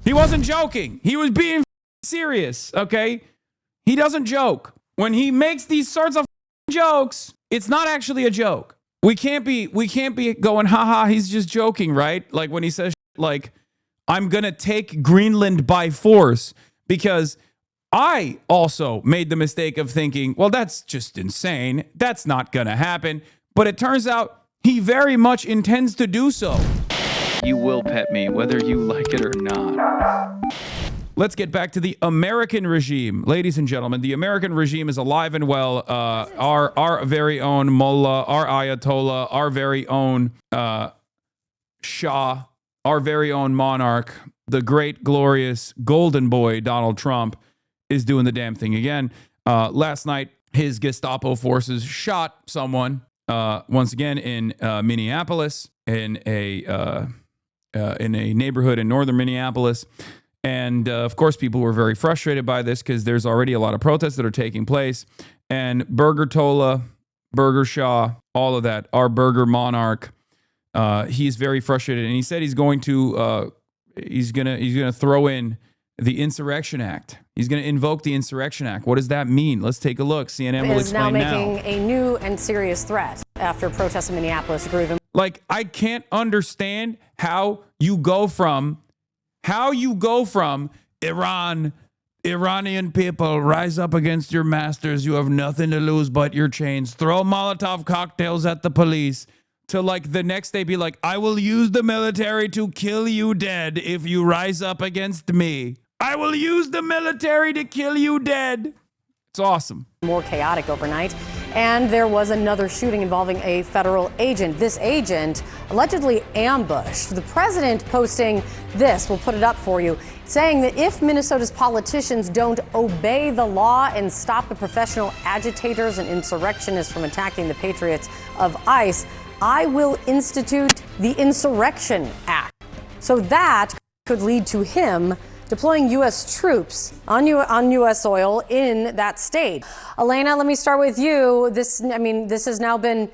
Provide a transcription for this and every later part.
He wasn't joking. He was being serious, okay? He doesn't joke. When he makes these sorts of jokes, it's not actually a joke. We can't be going, haha, he's just joking, right? Like when he says like, I'm going to take Greenland by force, because I also made the mistake of thinking, well, that's just insane. That's not going to happen. But it turns out he very much intends to do so. You will pet me, whether you like it or not. Let's get back to the American regime. Ladies and gentlemen, the American regime is alive and well. Our very own mullah, our ayatollah, our very own Shah, our very own monarch, the great, glorious, golden boy, Donald Trump, is doing the damn thing again. Last night, his Gestapo forces shot someone, once again, in Minneapolis, in a neighborhood in northern Minneapolis. And, of course, people were very frustrated by this because there's already a lot of protests that are taking place. And Burger-Tola, Burger Shah, all of that, our burger monarch, he's very frustrated. And he said he's going to throw in the Insurrection Act. He's going to invoke the Insurrection Act. What does that mean? Let's take a look. CNN will explain now. Is now making a new and serious threat after protests in Minneapolis grew even. Like, I can't understand how you go from Iranian people, rise up against your masters, you have nothing to lose but your chains, throw Molotov cocktails at the police, to like the next day be like, I will use the military to kill you dead if you rise up against me. I will use the military to kill you dead. It's awesome. More chaotic overnight. And there was another shooting involving a federal agent. This agent allegedly ambushed. The president posting this, we'll put it up for you, saying that if Minnesota's politicians don't obey the law and stop the professional agitators and insurrectionists from attacking the patriots of ICE, I will institute the Insurrection Act. So that could lead to him deploying U.S. troops on U.S. soil in that state. Elena, let me start with you. This has now been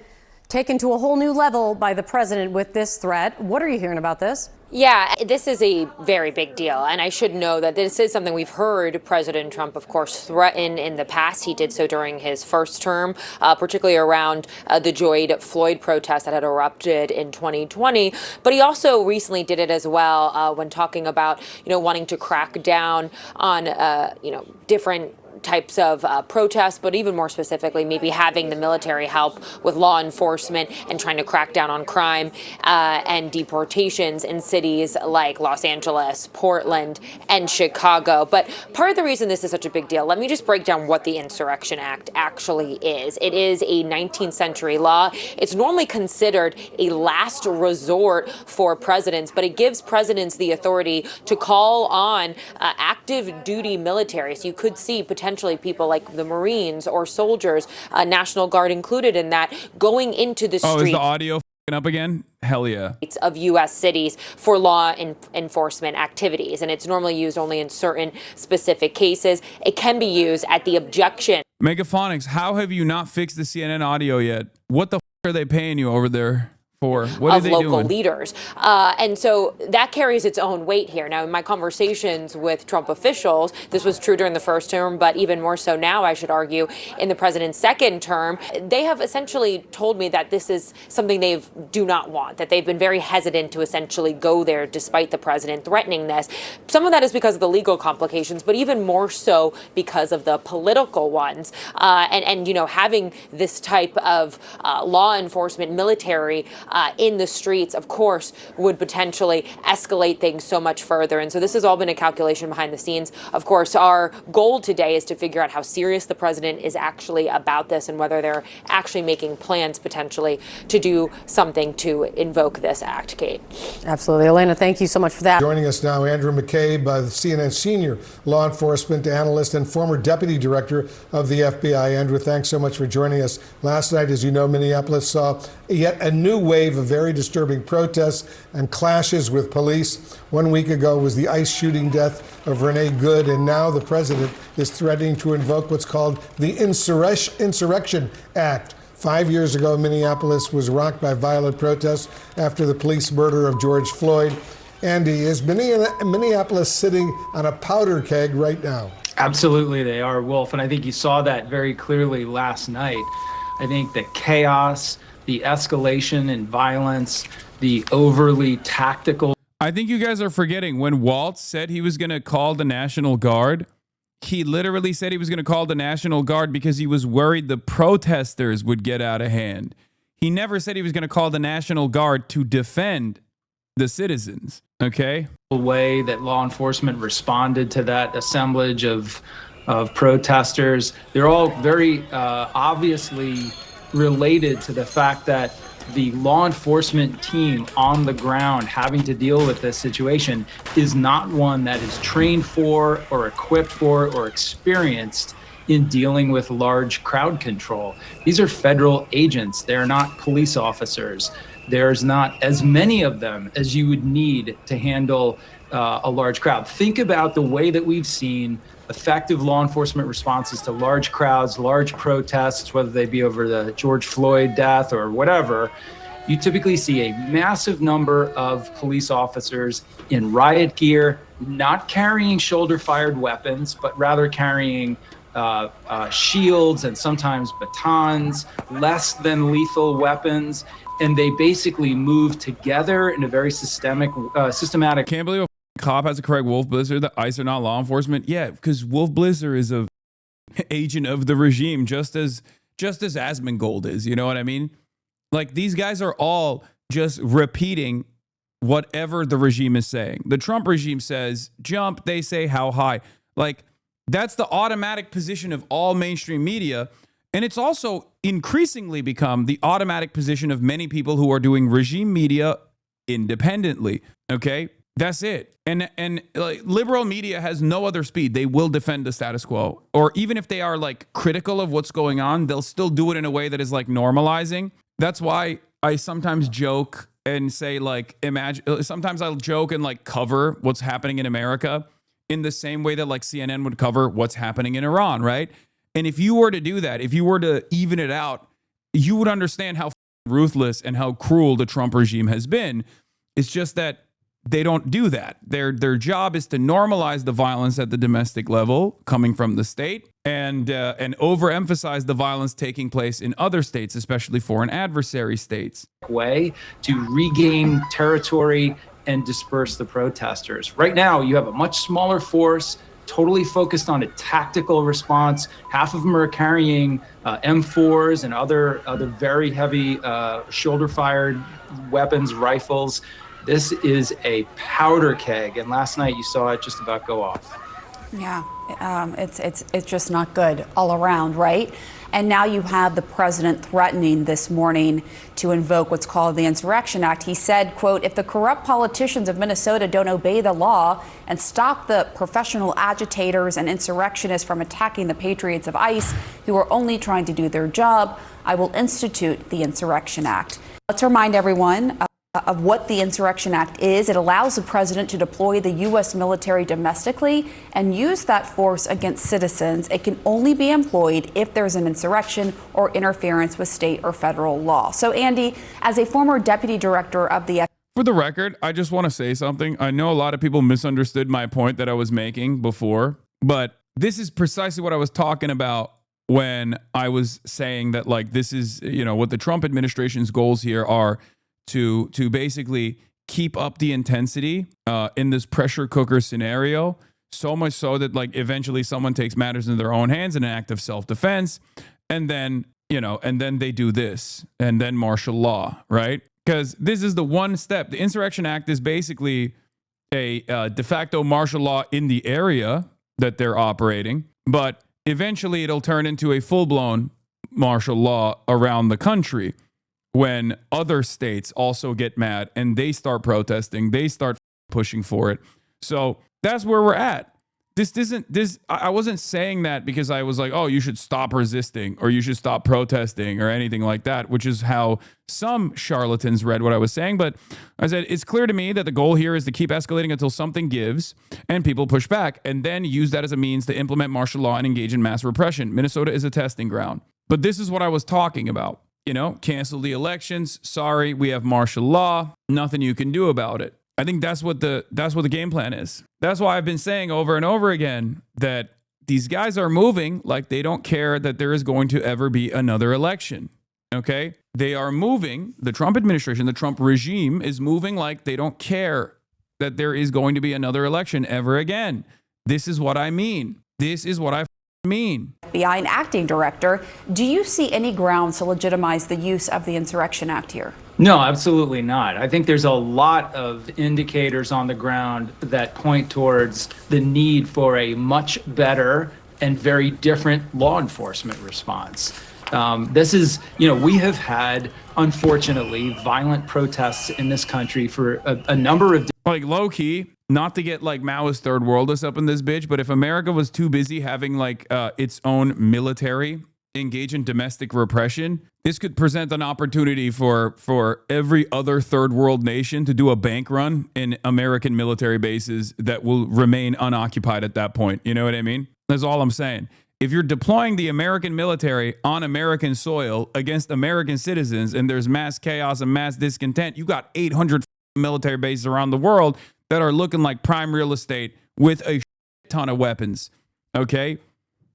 taken to a whole new level by the president with this threat. What are you hearing about this? Yeah, this is a very big deal. And I should know that this is something we've heard President Trump, of course, threaten in the past. He did so during his first term, particularly around the George Floyd protests that had erupted in 2020. But he also recently did it as well when talking about, wanting to crack down on, different types of protests, but even more specifically, maybe having the military help with law enforcement and trying to crack down on crime and deportations in cities like Los Angeles, Portland, and Chicago. But part of the reason this is such a big deal, let me just break down what the Insurrection Act actually is. It is a 19th century law. It's normally considered a last resort for presidents, but it gives presidents the authority to call on active duty military. So you could see potentially people like the Marines or soldiers, National Guard included in that, going into the streets. Oh, is the audio up again? Hell yeah. Of U.S. cities for law enforcement activities. And it's normally used only in certain specific cases. It can be used at the objection. Megaphonics, how have you not fixed the CNN audio yet? What the are they paying you over there? What of local leaders. And so that carries its own weight here. Now, in my conversations with Trump officials, this was true during the first term, but even more so now, I should argue, in the president's second term, they have essentially told me that this is something they do not want, that they've been very hesitant to essentially go there despite the president threatening this. Some of that is because of the legal complications, but even more so because of the political ones. And having this type of law enforcement, military, in the streets, of course, would potentially escalate things so much further. And so this has all been a calculation behind the scenes. Of course, our goal today is to figure out how serious the president is actually about this and whether they're actually making plans potentially to do something to invoke this act, Kate. Absolutely. Elena, thank you so much for that. Joining us now, Andrew McCabe, the CNN senior law enforcement analyst and former deputy director of the FBI. Andrew, thanks so much for joining us. Last night, as you know, Minneapolis saw yet a new wave of very disturbing protests and clashes with police. 1 week ago was the ICE shooting death of Renee Good, and now the president is threatening to invoke what's called the Insurrection Act. 5 years ago, Minneapolis was rocked by violent protests after the police murder of George Floyd. Andy, is Minneapolis sitting on a powder keg right now? Absolutely, they are, Wolf. And I think you saw that very clearly last night. I think the chaos, the escalation in violence, the overly tactical. I think you guys are forgetting when Walt said he was going to call the National Guard. He literally said he was going to call the National Guard because he was worried the protesters would get out of hand. He never said he was going to call the National Guard to defend the citizens. Okay. Way that law enforcement responded to that assemblage of protesters. They're all very obviously related to the fact that the law enforcement team on the ground having to deal with this situation is not one that is trained for or equipped for or experienced in dealing with large crowd control. These are federal agents. They're not police officers. There's not as many of them as you would need to handle a large crowd. Think about the way that we've seen effective law enforcement responses to large crowds, large protests, whether they be over the George Floyd death or whatever. You typically see a massive number of police officers in riot gear, not carrying shoulder-fired weapons, but rather carrying shields and sometimes batons, less than lethal weapons. And they basically move together in a very systematic. Can't believe a cop has to correct Wolf Blitzer that ICE are not law enforcement. Yeah, because Wolf Blitzer is a agent of the regime, just as Asmongold is. You know what I mean? Like, these guys are all just repeating whatever the regime is saying. The Trump regime says jump, they say how high. Like, that's the automatic position of all mainstream media. And it's also increasingly become the automatic position of many people who are doing regime media independently. Okay, that's it. And like, liberal media has no other speed. They will defend the status quo, or even if they are like critical of what's going on, they'll still do it in a way that is like normalizing. That's why I sometimes joke and say like, sometimes I'll joke and like cover what's happening in America in the same way that like CNN would cover what's happening in Iran, right? And if you were to do that, if you were to even it out, you would understand how ruthless and how cruel the Trump regime has been. It's just that they don't do that. Their job is to normalize the violence at the domestic level coming from the state and overemphasize the violence taking place in other states, especially foreign adversary states. Way to regain territory and disperse the protesters. Right now, you have a much smaller force, totally focused on a tactical response. Half of them are carrying M4s and other very heavy shoulder-fired weapons, rifles. This is a powder keg, and last night you saw it just about go off. Yeah, it's just not good all around, right? And now you have the president threatening this morning to invoke what's called the Insurrection Act. He said, quote, if the corrupt politicians of Minnesota don't obey the law and stop the professional agitators and insurrectionists from attacking the patriots of ICE who are only trying to do their job, I will institute the Insurrection Act. Let's remind everyone of what the Insurrection Act is. It allows the president to deploy the U.S. military domestically and use that force against citizens. It can only be employed if there's an insurrection or interference with state or federal law. So, Andy, as a former deputy director of the For the record, I just want to say something. I know a lot of people misunderstood my point that I was making before, but this is precisely what I was talking about when I was saying that, like, this is, you know, what the Trump administration's goals here are to basically keep up the intensity in this pressure cooker scenario, so much so that like eventually someone takes matters in their own hands in an act of self-defense, and then, you know, and then they do this, and then martial law, right? Because this is the one step. The Insurrection Act is basically a de facto martial law in the area that they're operating, but eventually it'll turn into a full-blown martial law around the country when other states also get mad and they start protesting, they start pushing for it. So that's where we're at. I wasn't saying that because I was like, oh, you should stop resisting or you should stop protesting or anything like that, which is how some charlatans read what I was saying. But I said, it's clear to me that the goal here is to keep escalating until something gives and people push back and then use that as a means to implement martial law and engage in mass repression. Minnesota is a testing ground. But this is what I was talking about. You know, cancel the elections. Sorry, we have martial law. Nothing you can do about it. I think that's what the game plan is. That's why I've been saying over and over again that these guys are moving like they don't care that there is going to ever be another election. Okay? They are moving, the Trump administration, the Trump regime is moving like they don't care that there is going to be another election ever again. This is what I mean. This is what I mean. FBI and acting director, do you see any grounds to legitimize the use of the Insurrection Act here? No, absolutely not. I think there's a lot of indicators on the ground that point towards the need for a much better and very different law enforcement response. This is, we have had, unfortunately, violent protests in this country for a number of like low key, not to get like Maoist third worldist up in this bitch, but if America was too busy having like its own military engage in domestic repression, this could present an opportunity for every other third world nation to do a bank run in American military bases that will remain unoccupied at that point. You know what I mean? That's all I'm saying. If you're deploying the American military on American soil against American citizens and there's mass chaos and mass discontent, you got 800 military bases around the world that are looking like prime real estate with a shit ton of weapons. Okay?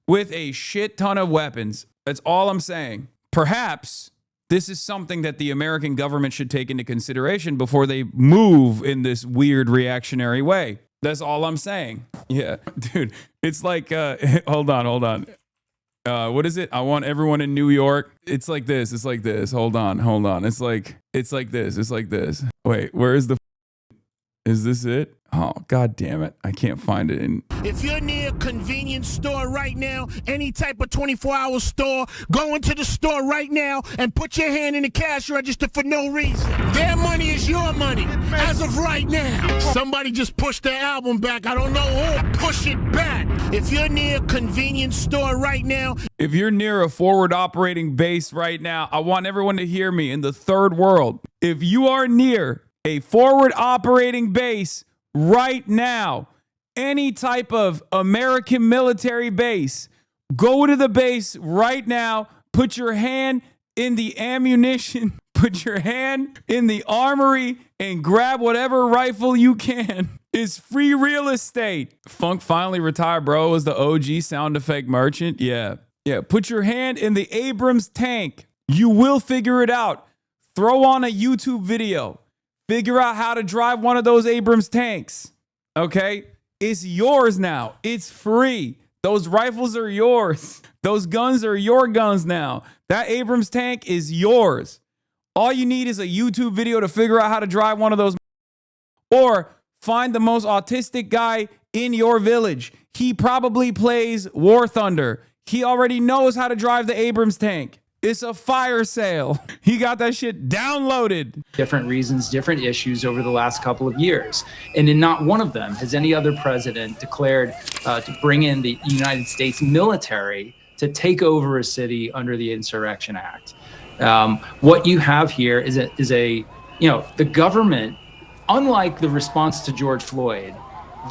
With a shit ton of weapons. That's all I'm saying. Perhaps this is something that the American government should take into consideration before they move in this weird reactionary way. That's all I'm saying. Yeah, dude, it's like, hold on. What is it? I want everyone in New York. It's like this. It's like this. Hold on. It's like this. It's like this. Wait, where is is this it? Oh, God damn it. I can't find it. If you're near a convenience store right now, any type of 24-hour store, go into the store right now and put your hand in the cash register for no reason. Their money is your money as of right now. Somebody just pushed their album back. I don't know who. Push it back. If you're near a convenience store right now. If you're near a forward operating base right now, I want everyone to hear me in the third world. If you are near a forward operating base right now, any type of American military base, go to the base right now, put your hand in the ammunition, put your hand in the armory, and grab whatever rifle you can. It's free real estate. Funk finally retired, bro. Was the OG sound effect merchant? Yeah. Put your hand in the Abrams tank. You will figure it out. Throw on a YouTube video. Figure out how to drive one of those Abrams tanks. Okay? It's yours now. It's free. Those rifles are yours. Those guns are your guns now. That Abrams tank is yours. All you need is a YouTube video to figure out how to drive one of those. Or find the most autistic guy in your village. He probably plays War Thunder. He already knows how to drive the Abrams tank. It's a fire sale. He got that shit downloaded. Different reasons, different issues over the last couple of years. And in not one of them has any other president declared to bring in the United States military to take over a city under the Insurrection Act. What you have here is the government, unlike the response to George Floyd,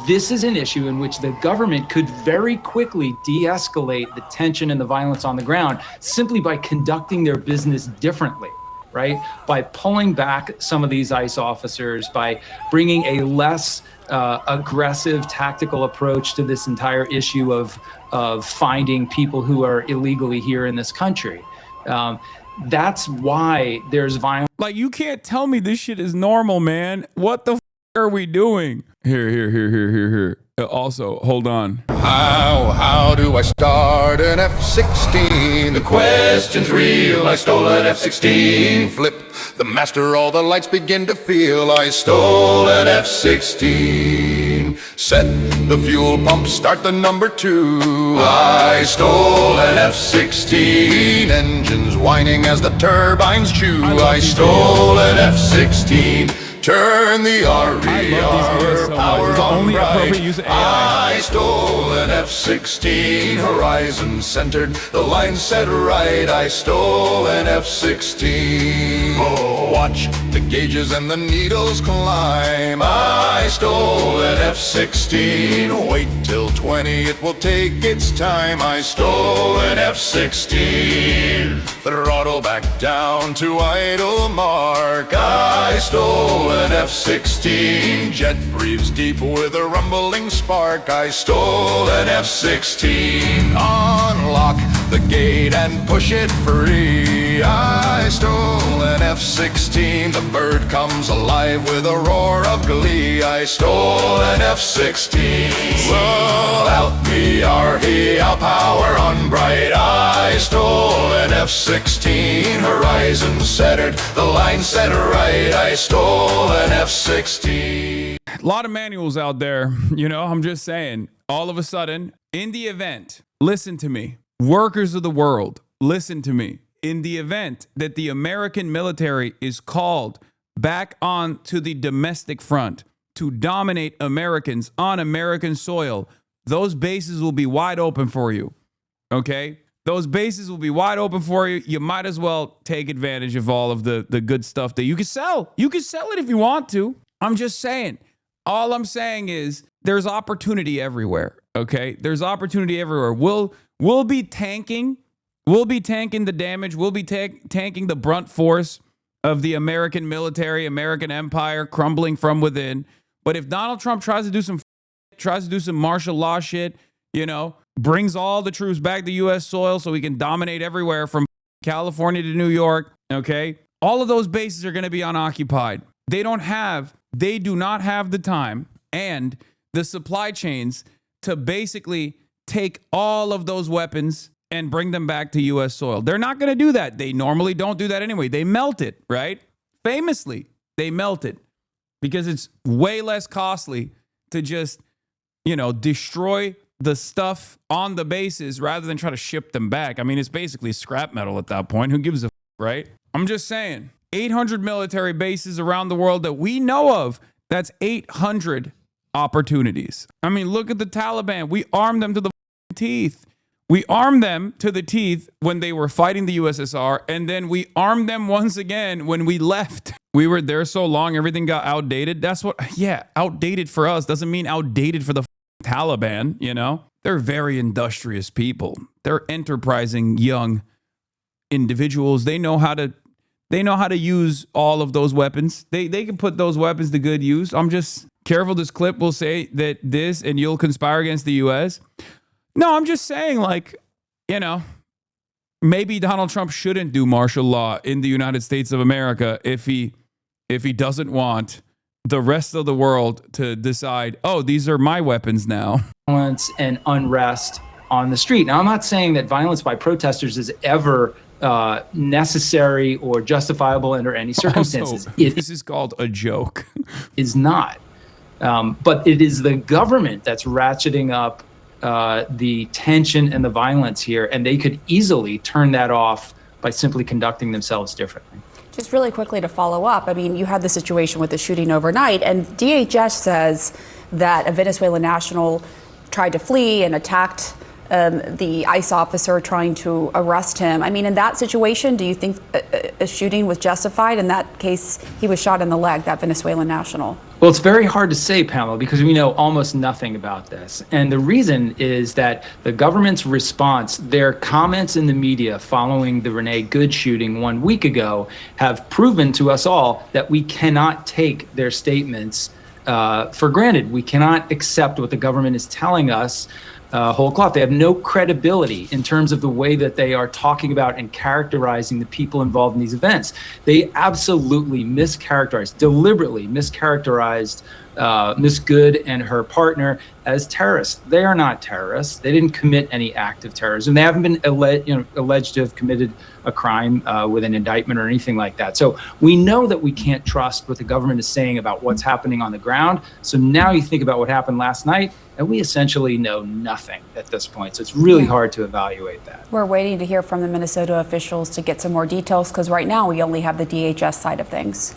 this is an issue in which the government could very quickly de-escalate the tension and the violence on the ground simply by conducting their business differently, right? By pulling back some of these ICE officers, by bringing a less aggressive tactical approach to this entire issue of finding people who are illegally here in this country. That's why there's violence. Like, you can't tell me this shit is normal, man. What the are we doing? Here. Also, hold on. How do I start an F-16? The question's real. I stole an F-16. Flip the master, all the lights begin to feel. I stole an F-16. Set the fuel pump, start the number 2. I stole an F-16. Engines whining as the turbines chew. I stole an F-16. Turn the RER power on bright. I stole an F-16. Horizon centered, the line set right. I stole an F-16. Oh, watch the gauges and the needles climb. I stole an F-16. Wait till 20, it will take its time. I stole an F-16. throttle back down to idle mark. I stole an F-16, jet breathes deep with a rumbling spark. I stole an F-16, unlock the gate and push it free. I stole an F-16, the bird comes alive with a roar of glee. I stole an F-16, roll out the R-E, our power on bright. I stole an F-16, horizon centered, the line set right. I stole an F-16. A lot of manuals out there, I'm just saying. All of a sudden, in the event, listen to me, workers of the world, listen to me. In the event that the American military is called back on to the domestic front to dominate Americans on American soil, those bases will be wide open for you. Okay? Those bases will be wide open for you. You might as well take advantage of all of the good stuff that you can sell. You can sell it if you want to. I'm just saying. All I'm saying is there's opportunity everywhere. Okay? There's opportunity everywhere. We'll be tanking. We'll be tanking the damage. We'll be tanking the brunt force of the American military, American empire crumbling from within. But if Donald Trump tries to do some martial law shit, brings all the troops back to U.S. soil so we can dominate everywhere from California to New York, okay? All of those bases are going to be unoccupied. They do not have the time and the supply chains to basically take all of those weapons and bring them back to U.S. soil. They're not going to do that. They normally don't do that anyway. They melt it, right? Famously, they melt it because it's way less costly to just, destroy the stuff on the bases rather than try to ship them back. I mean, it's basically scrap metal at that point. Who gives a right? I'm just saying, 800 military bases around the world that we know of, that's 800 opportunities. I mean, look at the Taliban. We armed them to the teeth. We armed them to the teeth when they were fighting the USSR, and then we armed them once again when we left. We were there so long, everything got outdated. Outdated for us doesn't mean outdated for the Taliban, They're very industrious people. They're enterprising young individuals. They know how to use all of those weapons. They can put those weapons to good use. I'm just careful. This clip will say that this and you'll conspire against the U.S. No, I'm just saying, maybe Donald Trump shouldn't do martial law in the United States of America if he doesn't want the rest of the world to decide, oh, these are my weapons now. Violence and unrest on the street. Now, I'm not saying that violence by protesters is ever necessary or justifiable under any circumstances. This is called a joke. Is not. But it is the government that's ratcheting up the tension and the violence here, and they could easily turn that off by simply conducting themselves differently. Just really quickly to follow up, I mean, you had the situation with the shooting overnight, and DHS says that a Venezuelan national tried to flee and attacked the ICE officer trying to arrest him. I mean, in that situation, do you think a shooting was justified? In that case, he was shot in the leg, that Venezuelan national. Well, it's very hard to say, Pamela, because we know almost nothing about this. And the reason is that the government's response, their comments in the media following the Renee Good shooting 1 week ago, have proven to us all that we cannot take their statements for granted. We cannot accept what the government is telling us whole cloth. They have no credibility in terms of the way that they are talking about and characterizing the people involved in these events. They absolutely deliberately mischaracterized Miss Good and her partner as terrorists. They are not terrorists. They didn't commit any act of terrorism. They haven't been alleged to have committed a crime with an indictment or anything like that. So we know that we can't trust what the government is saying about what's happening on the ground. So now you think about what happened last night, and we essentially know nothing at this point. So it's really hard to evaluate that. We're waiting to hear from the Minnesota officials to get some more details, because right now we only have the DHS side of things.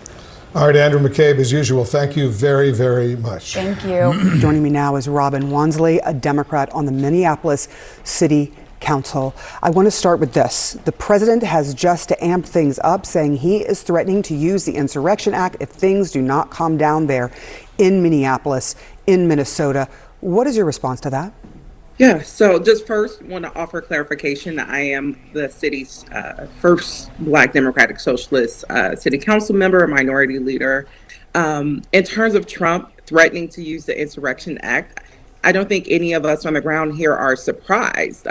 All right, Andrew McCabe, as usual, thank you very, very much. Thank you. Joining me now is Robin Wansley, a Democrat on the Minneapolis City Council. I want to start with this. The president has just amped things up, saying he is threatening to use the Insurrection Act if things do not calm down there in Minneapolis, in Minnesota. What is your response to that? Yeah, so just first want to offer clarification that I am the city's first Black Democratic Socialist city council member, minority leader. In terms of Trump threatening to use the Insurrection Act, I don't think any of us on the ground here are surprised.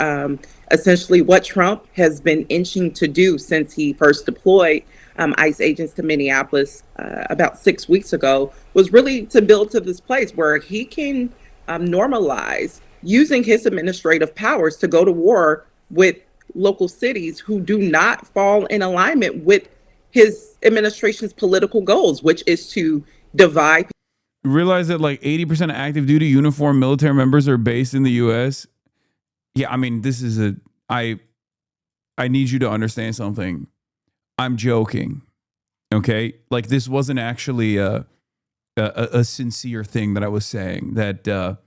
Essentially, what Trump has been inching to do since he first deployed ICE agents to Minneapolis about 6 weeks ago was really to build to this place where he can normalize using his administrative powers to go to war with local cities who do not fall in alignment with his administration's political goals, which is to divide. Realize that like 80% of active duty uniformed military members are based in the U.S. Yeah, I mean, this is I need you to understand something. I'm joking, okay? Like this wasn't actually a sincere thing that I was saying, that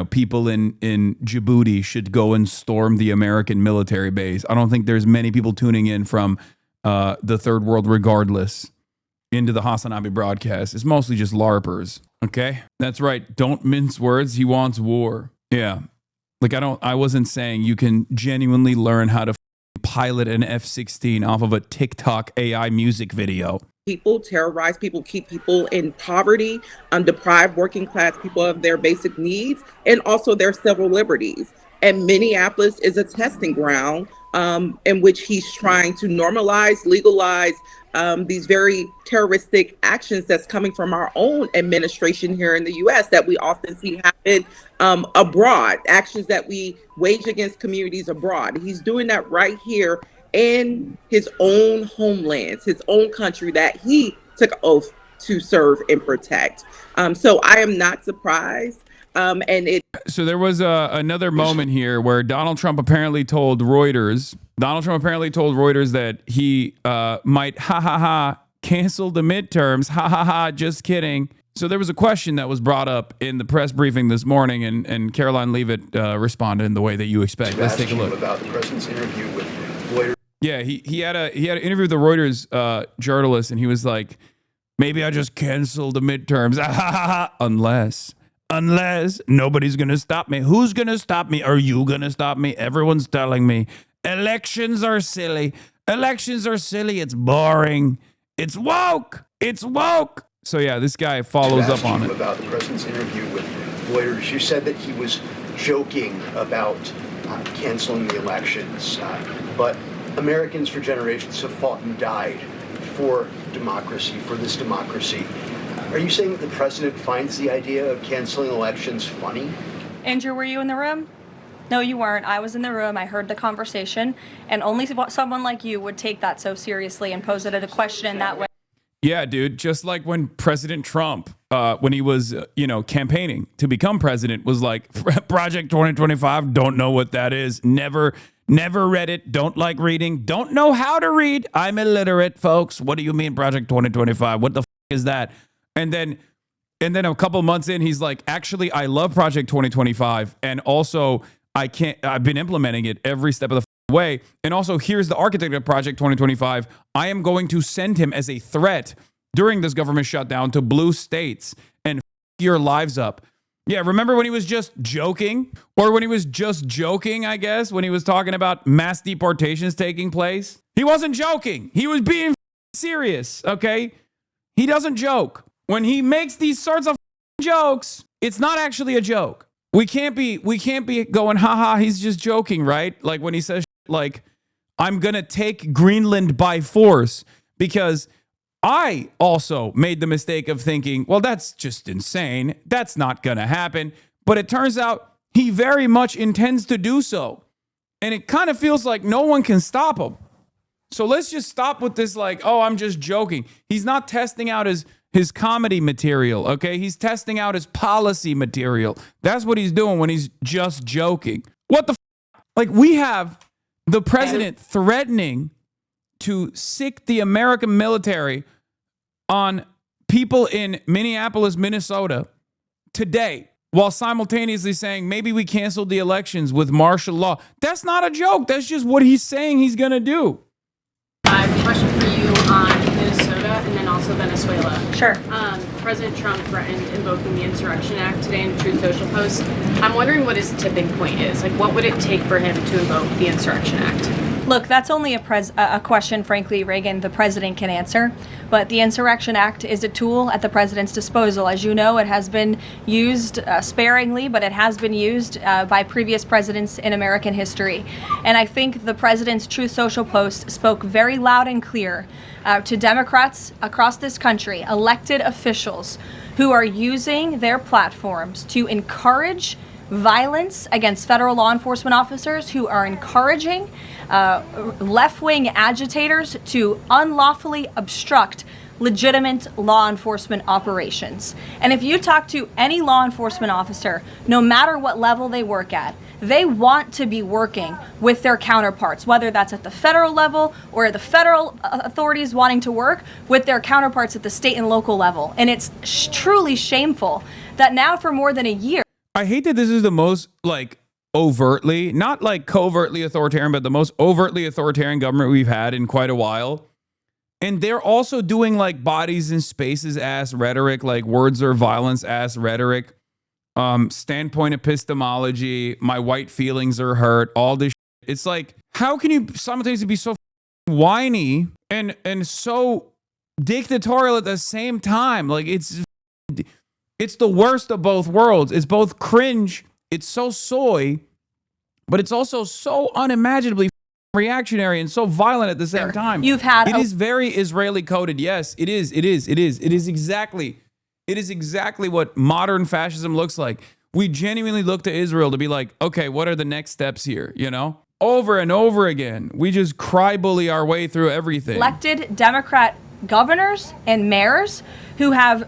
people in Djibouti should go and storm the American military base. I don't think there's many people tuning in from the third world regardless into the Hasanabi broadcast. It's mostly just LARPers, okay? That's right. Don't mince words. He wants war. Yeah. Like I wasn't saying you can genuinely learn how to pilot an F-16 off of a TikTok AI music video. People terrorize people, keep people in poverty, deprive working class people of their basic needs and also their civil liberties. And Minneapolis is a testing ground in which he's trying to normalize, legalize these very terroristic actions that's coming from our own administration here in the U.S. that we often see happen abroad, actions that we wage against communities abroad. He's doing that right here in his own homelands, his own country that he took an oath to serve and protect. So I am not surprised. So there was another moment here where Donald Trump apparently told Reuters that he might cancel the midterms. Just kidding. So there was a question that was brought up in the press briefing this morning, and Caroline Leavitt responded in the way that you expect. Let's take a look. About the president's interview with Reuters. Yeah, he had an interview with the Reuters journalist, and he was like, maybe I just cancel the midterms. Unless nobody's going to stop me. Who's going to stop me? Are you going to stop me? Everyone's telling me elections are silly. Elections are silly. It's boring. It's woke. It's woke. So yeah, this guy follows up on it. About the president's interview with Reuters, you said that he was joking about canceling the elections, but Americans for generations have fought and died for democracy, for this democracy. Are you saying that the president finds the idea of canceling elections funny? Andrew, were you in the room? No, you weren't. I was in the room. I heard the conversation, and only someone like you would take that so seriously and pose it as a question in that way. Yeah, dude, just like when President Trump, when he was, campaigning to become president, was like, Project 2025, don't know what that is. Never read it. Don't like reading. Don't know how to read. I'm illiterate, folks. What do you mean, Project 2025? What the is that? And then a couple months in, he's like, actually, I love Project 2025. And also, I've been implementing it every step of the way. And also, here's the architect of Project 2025. I am going to send him as a threat during this government shutdown to blue states and your lives up. Yeah, remember when he was just joking? Or when he was just joking, I guess, when he was talking about mass deportations taking place? He wasn't joking. He was being serious, okay? He doesn't joke. When he makes these sorts of jokes, it's not actually a joke. We can't be going, haha, he's just joking, right? Like when he says like, I'm going to take Greenland by force, because I also made the mistake of thinking, well, that's just insane. That's not going to happen. But it turns out he very much intends to do so. And it kind of feels like no one can stop him. So let's just stop with this like, oh, I'm just joking. He's not testing out his comedy material, okay? He's testing out his policy material. That's what he's doing when he's just joking. What the Like, we have the president threatening to sic the American military on people in Minneapolis, Minnesota today, while simultaneously saying maybe we canceled the elections with martial law. That's not a joke. That's just what he's saying he's going to do. Question for you on Minnesota and then also Venezuela. Sure. President Trump threatened invoking the Insurrection Act today in a Truth Social post. I'm wondering what his tipping point is. Like, what would it take for him to invoke the Insurrection Act? Look, that's only a question, frankly, Reagan, the president can answer. But the Insurrection Act is a tool at the president's disposal. As you know, it has been used sparingly, but it has been used by previous presidents in American history. And I think the president's Truth Social post spoke very loud and clear to Democrats across this country, elected officials who are using their platforms to encourage violence against federal law enforcement officers, who are encouraging left-wing agitators to unlawfully obstruct legitimate law enforcement operations. And if you talk to any law enforcement officer, no matter what level they work at, they want to be working with their counterparts, whether that's at the federal level or the federal authorities wanting to work with their counterparts at the state and local level. And it's truly shameful that now for more than a year, I hate that this is the most like overtly, not like covertly authoritarian, but the most overtly authoritarian government we've had in quite a while. And they're also doing like bodies and spaces ass rhetoric, like words are violence ass rhetoric, standpoint epistemology, my white feelings are hurt, all this shit. It's like, how can you simultaneously be so whiny and so dictatorial at the same time? Like it's the worst of both worlds. It's both cringe, it's so soy, but it's also so unimaginably reactionary and so violent at the same time. You've had it is very Israeli coded. Yes, it is. It is exactly what modern fascism looks like. We genuinely look to Israel to be like, okay, what are the next steps here? You know, over and over again, we just cry bully our way through everything. Elected Democrat governors and mayors who have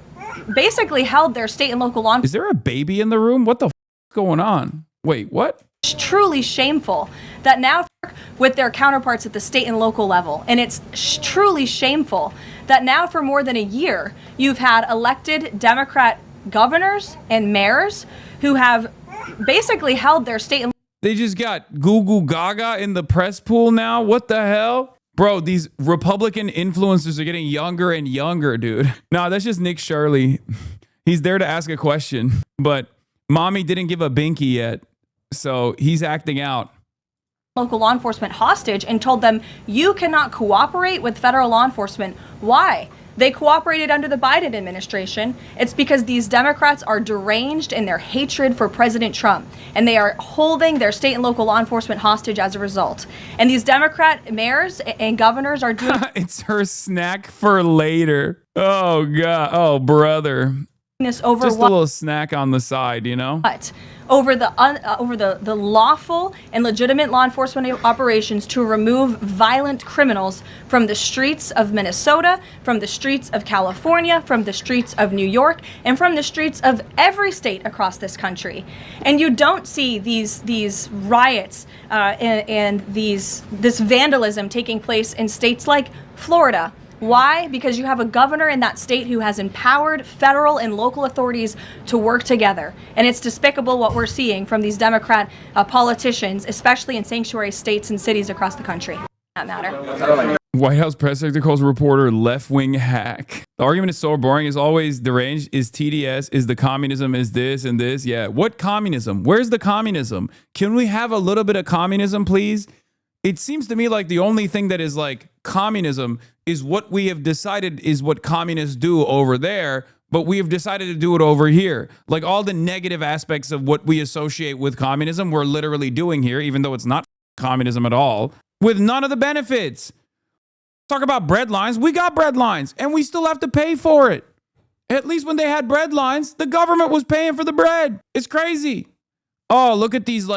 basically held their state and local law. Is there a baby in the room? What the f is going on? Wait, what? It's truly shameful that now with their counterparts at the state and local level. And it's truly shameful that now for more than a year, you've had elected Democrat governors and mayors who have basically held their state and They just got Google Gaga in the press pool now? What the hell? Bro, these Republican influencers are getting younger and younger, dude. Nah, that's just Nick Shirley. He's there to ask a question, but mommy didn't give a binky yet, so he's acting out. Local law enforcement hostage and told them, you cannot cooperate with federal law enforcement. Why? They cooperated under the Biden administration. It's because these Democrats are deranged in their hatred for President Trump, and they are holding their state and local law enforcement hostage as a result. And these Democrat mayors and governors are doing It's her snack for later. Oh, God. Oh, brother. this over just a little snack on the side, you know? What? Over the lawful and legitimate law enforcement operations to remove violent criminals from the streets of Minnesota, from the streets of California, from the streets of New York, and from the streets of every state across this country. And you don't see these riots and this vandalism taking place in states like Florida. Why? Because you have a governor in that state who has empowered federal and local authorities to work together. And it's despicable what we're seeing from these Democrat politicians, especially in sanctuary states and cities across the country. That matter. White House press secretary calls reporter left-wing hack. The argument is so boring, is always deranged, is TDS, is the communism, is this and this. Yeah, what communism? Where's the communism? Can we have a little bit of communism, please? It seems to me like the only thing that is like communism is what we have decided is what communists do over there, but we have decided to do it over here. Like all the negative aspects of what we associate with communism, we're literally doing here, even though it's not communism at all, with none of the benefits. Talk about bread lines. We got bread lines and we still have to pay for it. At least when they had bread lines, the government was paying for the bread. It's crazy. Oh, look at these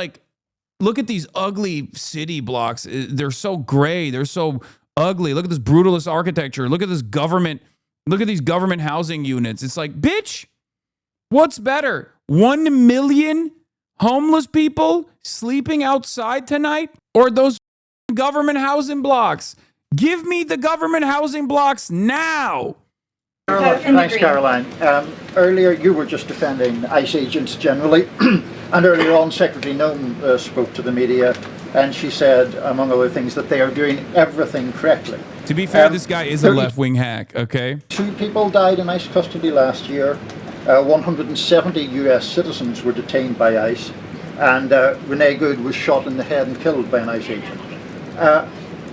ugly city blocks. They're so gray. They're so ugly. Look at this brutalist architecture. Look at this government. Look at these government housing units. It's like, bitch, what's better? 1 million homeless people sleeping outside tonight or those government housing blocks? Give me the government housing blocks now. Thanks, Caroline. Earlier, you were just defending ICE agents generally, and earlier on, Secretary Noem spoke to the media, and she said, among other things, that they are doing everything correctly. To be fair, this guy is a left-wing hack, okay? 2 people died in ICE custody last year. 170 US citizens were detained by ICE. And Renee Good was shot in the head and killed by an ICE agent.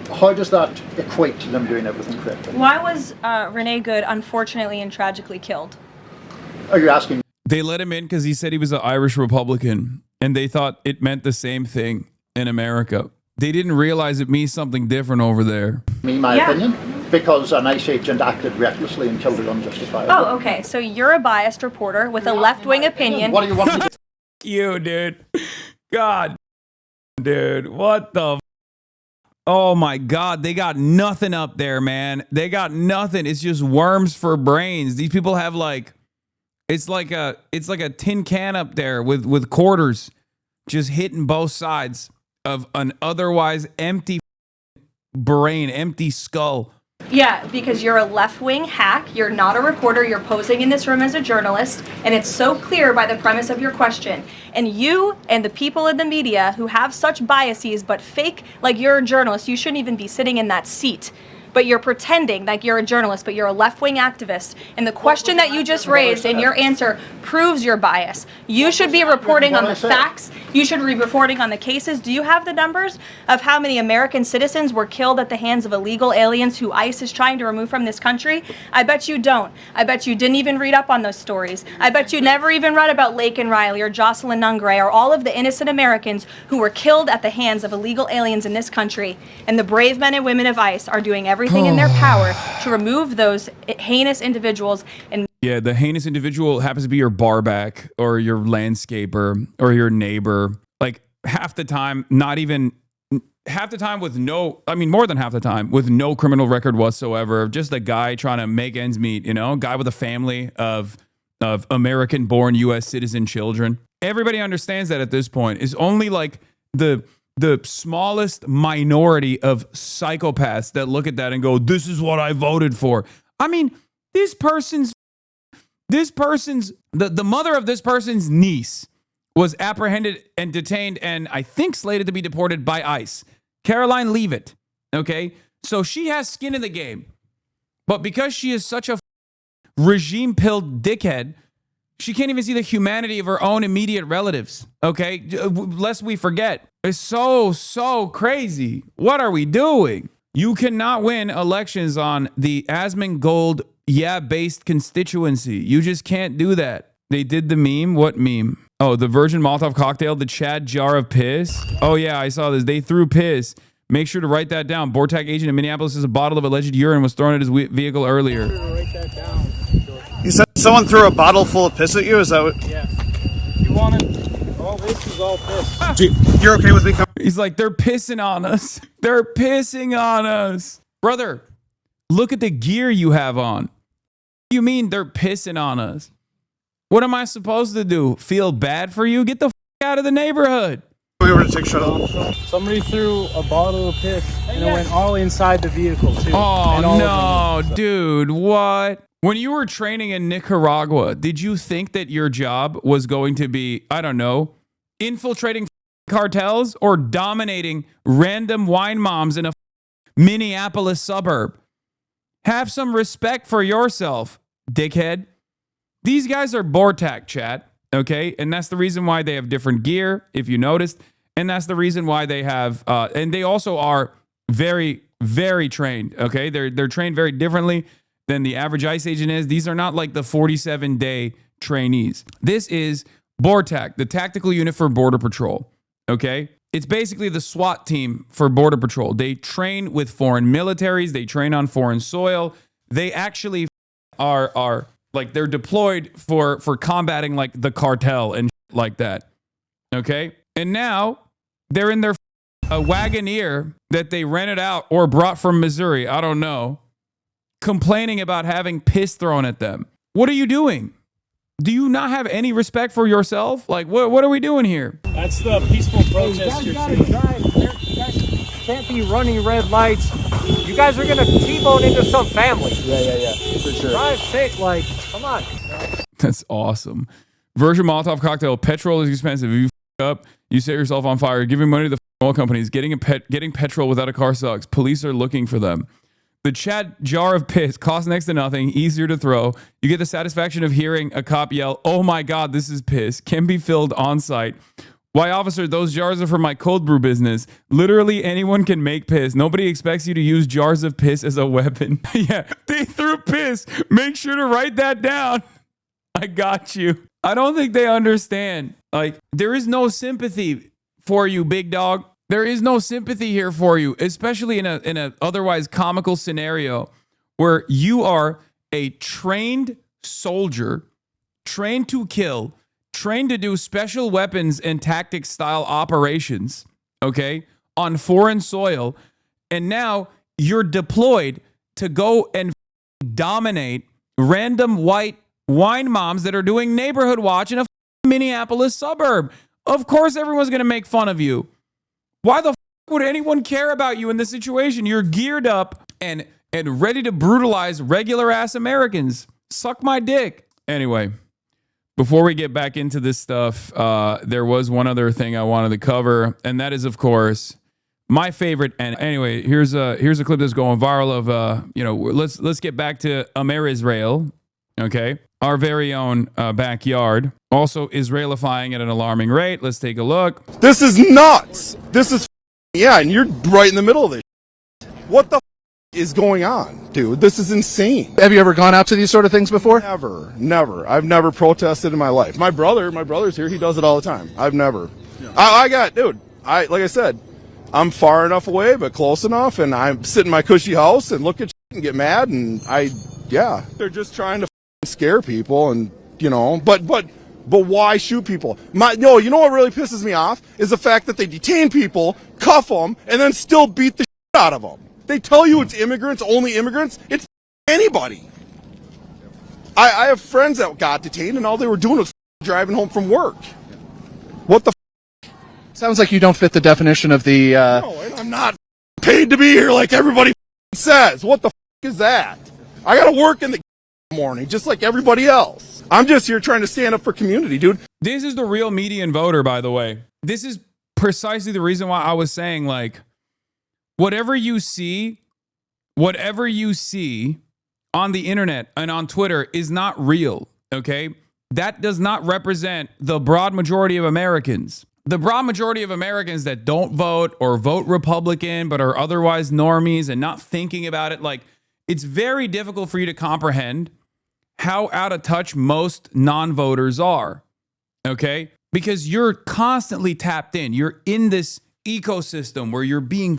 How does that equate to them doing everything correctly? Why was Renee Good unfortunately and tragically killed? Are you asking? They let him in because he said he was an Irish Republican, and they thought it meant the same thing in America. They didn't realize it means something different over there. My opinion? Because an ICE agent acted recklessly and killed it unjustifiably. Oh, okay. So you're a biased reporter with a left-wing opinion. What do you want me to You, dude. God, dude. What the? Oh my God. They got nothing up there, man. They got nothing. It's just worms for brains. These people have like, it's like a tin can up there with quarters just hitting both sides of an otherwise empty brain, empty skull. Yeah, because you're a left-wing hack. You're not a reporter. You're posing in this room as a journalist, and it's so clear by the premise of your question. And you and the people in the media who have such biases but fake like you're a journalist, you shouldn't even be sitting in that seat. But you're pretending like you're a journalist, but you're a left-wing activist. And the question that you just raised and your answer proves your bias. You should be reporting on the facts. You should be reporting on the cases. Do you have the numbers of how many American citizens were killed at the hands of illegal aliens who ICE is trying to remove from this country? I bet you don't. I bet you didn't even read up on those stories. I bet you never even read about Laken Riley or Jocelyn Nungray or all of the innocent Americans who were killed at the hands of illegal aliens in this country. And the brave men and women of ICE are doing everything in their power to remove those heinous individuals. And yeah, the heinous individual happens to be your barback or your landscaper or your neighbor. Like half the time, not even half the time with no, I mean, more than half the time with no criminal record whatsoever. Just a guy trying to make ends meet, you know, guy with a family of American-born U.S. citizen children. Everybody understands that at this point. It's only like the smallest minority of psychopaths that look at that and go, this is what I voted for. I mean, the mother of this person's niece was apprehended and detained and I think slated to be deported by ICE. Caroline Leavitt, okay? So she has skin in the game. But because she is such a regime-pilled dickhead, she can't even see the humanity of her own immediate relatives, okay? Lest we forget. It's so crazy. What are we doing? You cannot win elections on the Asmongold based constituency. You just can't do that. They did the meme. What meme? Oh, the Virgin Molotov cocktail, the Chad jar of piss. Oh yeah, I saw this. They threw piss. Make sure to write that down. Bortak agent in Minneapolis says a bottle of alleged urine was thrown at his vehicle earlier. Write that down. You said someone threw a bottle full of piss at you? Is that what? Yes. You want it? All this is all piss. You're okay with me coming? He's like, they're pissing on us. They're pissing on us. Brother, look at the gear you have on. What do you mean they're pissing on us? What am I supposed to do? Feel bad for you? Get the out of the neighborhood. We were to take shuttle. Somebody threw a bottle of piss and it went all inside the vehicle too. Oh no, dude, what? When you were training in Nicaragua, did you think that your job was going to be, I don't know, infiltrating cartels or dominating random wine moms in a Minneapolis suburb? Have some respect for yourself, dickhead. These guys are Bortak, chat, okay? And that's the reason why they have different gear, if you noticed. And that's the reason why they have, and they also are very, very trained, okay? They're trained very differently than the average ICE agent is. These are not like the 47-day trainees. This is BORTAC, the tactical unit for Border Patrol, okay? It's basically the SWAT team for Border Patrol. They train with foreign militaries. They train on foreign soil. They actually are like they're deployed for combating like the cartel and like that, okay? And now they're in their a Wagoneer that they rented out or brought from Missouri, I don't know, complaining about having piss thrown at them. What are you doing? Do you not have any respect for yourself? Like, what are we doing here? That's the peaceful protest you're seeing. You guys can't be running red lights. You guys are going to T-bone into some family. Yeah, for sure. Drive safe, like, come on. That's awesome. Virgin Molotov cocktail. Petrol is expensive. If you up, you set yourself on fire. You're giving money to the oil companies. Getting petrol without a car sucks. Police are looking for them. The chat jar of piss costs next to nothing, easier to throw. You get the satisfaction of hearing a cop yell, "Oh my God, this is piss," can be filled on site. Why, officer, those jars are for my cold brew business. Literally anyone can make piss. Nobody expects you to use jars of piss as a weapon. Yeah, they threw piss. Make sure to write that down. I got you. I don't think they understand. Like, there is no sympathy for you, big dog. There is no sympathy here for you, especially in a otherwise comical scenario where you are a trained soldier, trained to kill, trained to do special weapons and tactics style operations, okay, on foreign soil. And now you're deployed to go and dominate random white wine moms that are doing neighborhood watch in a Minneapolis suburb. Of course, everyone's going to make fun of you. Why the would anyone care about you in this situation? You're geared up and ready to brutalize regular ass Americans. Suck my dick. Anyway, before we get back into this stuff, there was one other thing I wanted to cover, and that is, of course, my favorite. And anyway, here's a clip that's going viral of let's get back to Israel, okay, our very own backyard, also Israelifying at an alarming rate. Let's take a look. This is nuts. This is and you're right in the middle of this. What the is going on, dude? This is insane. Have you ever gone out to these sort of things before? Never. I've never protested in my life. My brother's here. He does it all the time. I've never. Yeah. Like I said, I'm far enough away, but close enough, and I'm sitting in my cushy house and look at and get mad, and they're just trying to scare people, and but why shoot people? You know what really pisses me off is the fact that they detain people, cuff them, and then still beat the shit out of them. They tell you it's immigrants, only immigrants. It's anybody. I have friends that got detained, and all they were doing was driving home from work. What the Sounds like you don't fit the definition of the... No, and I'm not paid to be here like everybody says. What the is that? I gotta work in the morning, just like everybody else. I'm just here trying to stand up for community, dude. This is the real median voter, by the way. This is precisely the reason why I was saying, like, whatever you see on the internet and on Twitter is not real, okay? That does not represent the broad majority of Americans. The broad majority of Americans that don't vote or vote Republican but are otherwise normies and not thinking about it, like, it's very difficult for you to comprehend how out of touch most non-voters are, okay? Because you're constantly tapped in. You're in this ecosystem where you're being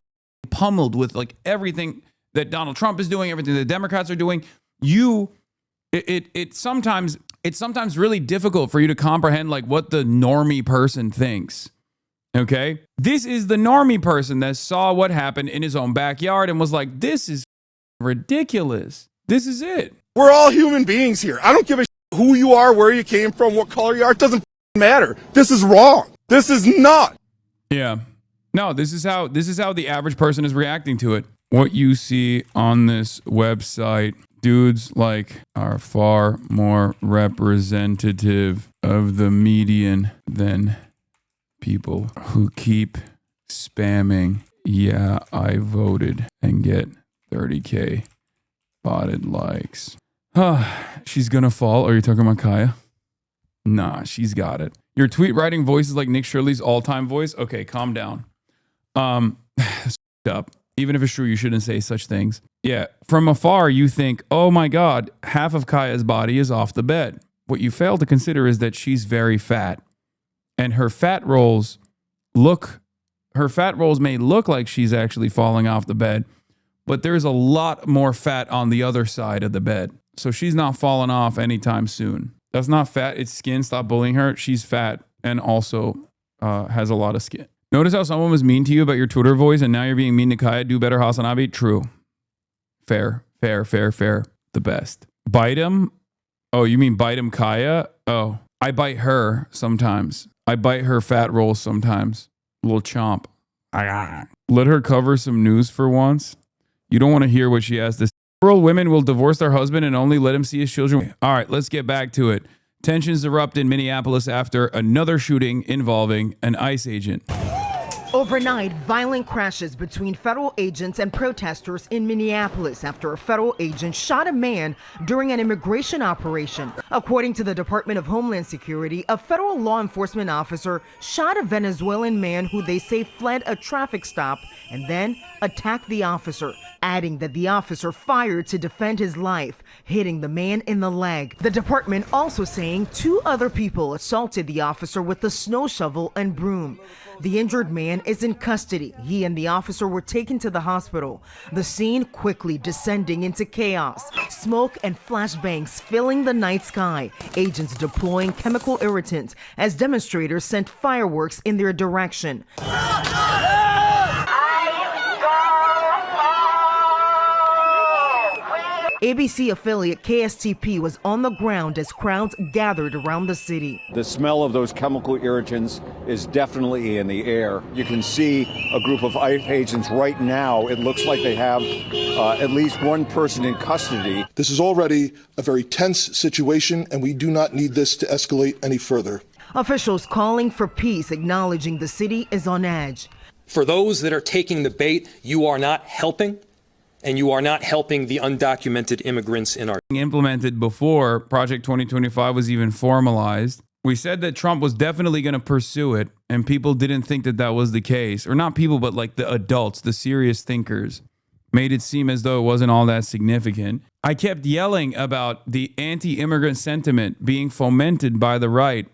pummeled with like everything that Donald Trump is doing, everything the Democrats are doing. It's sometimes really difficult for you to comprehend like what the normie person thinks. Okay? This is the normie person that saw what happened in his own backyard and was like, this is ridiculous. This is it. We're all human beings here. I don't give a who you are, where you came from, what color you are. It doesn't matter. This is wrong. This is not. Yeah. No, this is how the average person is reacting to it. What you see on this website, dudes like are far more representative of the median than people who keep spamming, yeah, I voted, and get 30K botted likes. She's gonna fall. Are you talking about Kaya? Nah, she's got it. Your tweet writing voice is like Nick Shirley's all-time voice. Okay, calm down. Up. Even if it's true, you shouldn't say such things. Yeah, from afar, you think, oh my God, half of Kaya's body is off the bed. What you fail to consider is that she's very fat. And her fat rolls may look like she's actually falling off the bed, but there's a lot more fat on the other side of the bed. So she's not falling off anytime soon. That's not fat, it's skin. Stop bullying her. She's fat and also has a lot of skin. Notice how someone was mean to you about your Twitter voice and now you're being mean to Kaya. Do better, Hasanabi. True. Fair. The best. Bite him? Oh, you mean bite him, Kaya? Oh, I bite her sometimes. I bite her fat rolls sometimes. Little chomp. Let her cover some news for once. You don't want to hear what she has to say. Several women will divorce their husband and only let him see his children. All right, let's get back to it. Tensions erupt in Minneapolis after another shooting involving an ICE agent. Overnight, violent crashes between federal agents and protesters in Minneapolis after a federal agent shot a man during an immigration operation. According to the Department of Homeland Security, a federal law enforcement officer shot a Venezuelan man who they say fled a traffic stop and then attacked the officer, adding that the officer fired to defend his life, hitting the man in the leg. The department also saying 2 other people assaulted the officer with a snow shovel and broom. The injured man is in custody. He and the officer were taken to the hospital. The scene quickly descending into chaos. Smoke and flashbangs filling the night sky. Agents deploying chemical irritants as demonstrators sent fireworks in their direction. ABC affiliate KSTP was on the ground as crowds gathered around the city. The smell of those chemical irritants is definitely in the air. You can see a group of ICE agents right now. It looks like they have at least one person in custody. This is already a very tense situation, and we do not need this to escalate any further. Officials calling for peace, acknowledging the city is on edge. For those that are taking the bait, you are not helping. And you are not helping the undocumented immigrants in our... Implemented before Project 2025 was even formalized. We said that Trump was definitely going to pursue it, and people didn't think that that was the case. Or not people, but like the adults, the serious thinkers, made it seem as though it wasn't all that significant. I kept yelling about the anti-immigrant sentiment being fomented by the right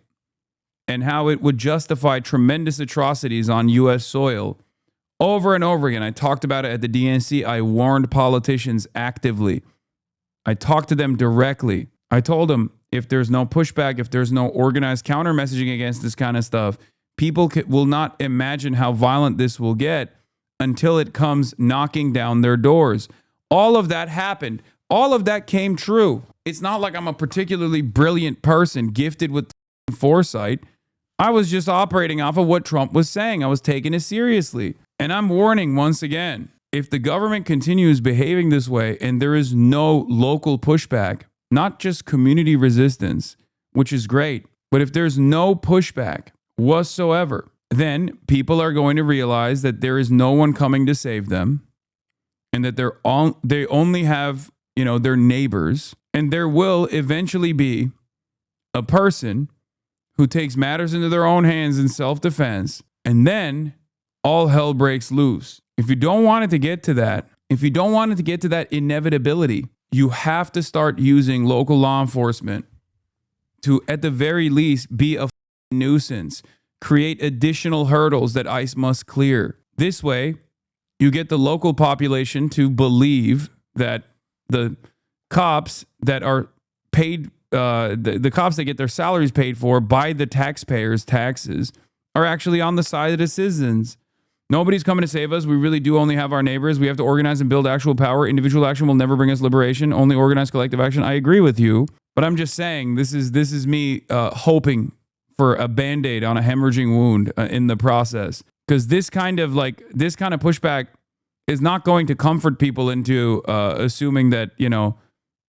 and how it would justify tremendous atrocities on U.S. soil. Over and over again, I talked about it at the DNC. I warned politicians actively. I talked to them directly. I told them if there's no pushback, if there's no organized counter messaging against this kind of stuff, people will not imagine how violent this will get until it comes knocking down their doors. All of that happened. All of that came true. It's not like I'm a particularly brilliant person gifted with foresight. I was just operating off of what Trump was saying. I was taking it seriously. And I'm warning once again, if the government continues behaving this way and there is no local pushback, not just community resistance, which is great, but if there's no pushback whatsoever, then people are going to realize that there is no one coming to save them and that they only have, their neighbors, and there will eventually be a person who takes matters into their own hands in self-defense, and then all hell breaks loose. If you don't want it to get to that, inevitability, you have to start using local law enforcement to, at the very least, be a nuisance, create additional hurdles that ICE must clear. This way, you get the local population to believe that the cops that are paid, the cops that get their salaries paid for by the taxpayers' taxes are actually on the side of the citizens. Nobody's coming to save us. We really do only have our neighbors. We have to organize and build actual power. Individual action will never bring us liberation. Only organized collective action. I agree with you, but I'm just saying this is me hoping for a Band-Aid on a hemorrhaging wound in the process. Because this kind of pushback is not going to comfort people into assuming that,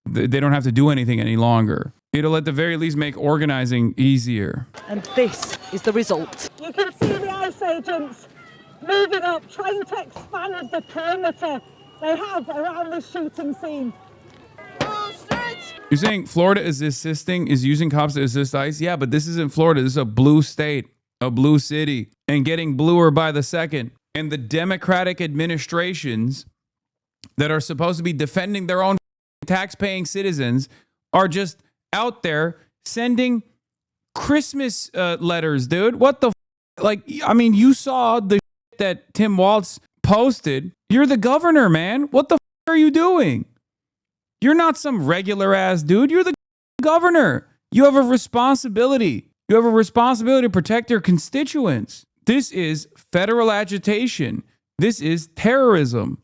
they don't have to do anything any longer. It'll at the very least make organizing easier. And this is the result. You can see the ICE agents moving up, trying to expand the perimeter they have around this shooting scene. You're saying Florida is using cops to assist ICE? Yeah, but this isn't Florida. This is a blue state, a blue city, and getting bluer by the second. And the Democratic administrations that are supposed to be defending their own tax-paying citizens are just out there sending Christmas letters, dude. What the you saw the that Tim Walz posted. You're the governor, man. What the are you doing? You're not some regular ass dude. You're the governor. You have a responsibility. You have a responsibility to protect your constituents. This is federal agitation. This is terrorism.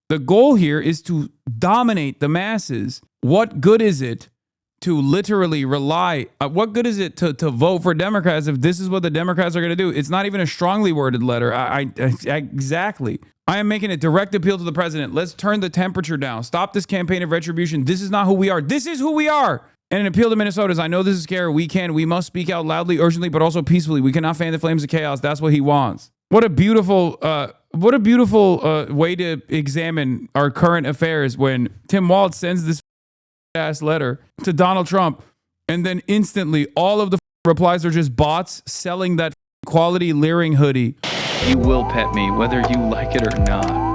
The goal here is to dominate the masses. What good is it to literally rely? What good is it to vote for Democrats if this is what the Democrats are going to do? It's not even a strongly worded letter. Exactly. I am making a direct appeal to the president. Let's turn the temperature down. Stop this campaign of retribution. This is not who we are. This is who we are. And an appeal to Minnesotans. I know this is scary. We must speak out loudly, urgently, but also peacefully. We cannot fan the flames of chaos. That's what he wants. What a beautiful way to examine our current affairs when Tim Walz sends this ass letter to Donald Trump, and then instantly all of the replies are just bots selling that quality leering hoodie. You will pet me, whether you like it or not.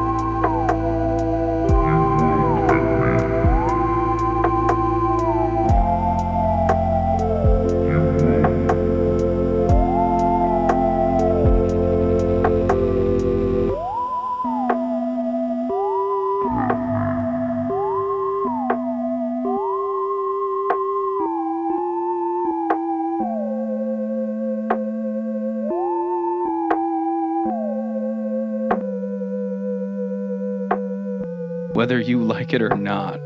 Whether you like it or not.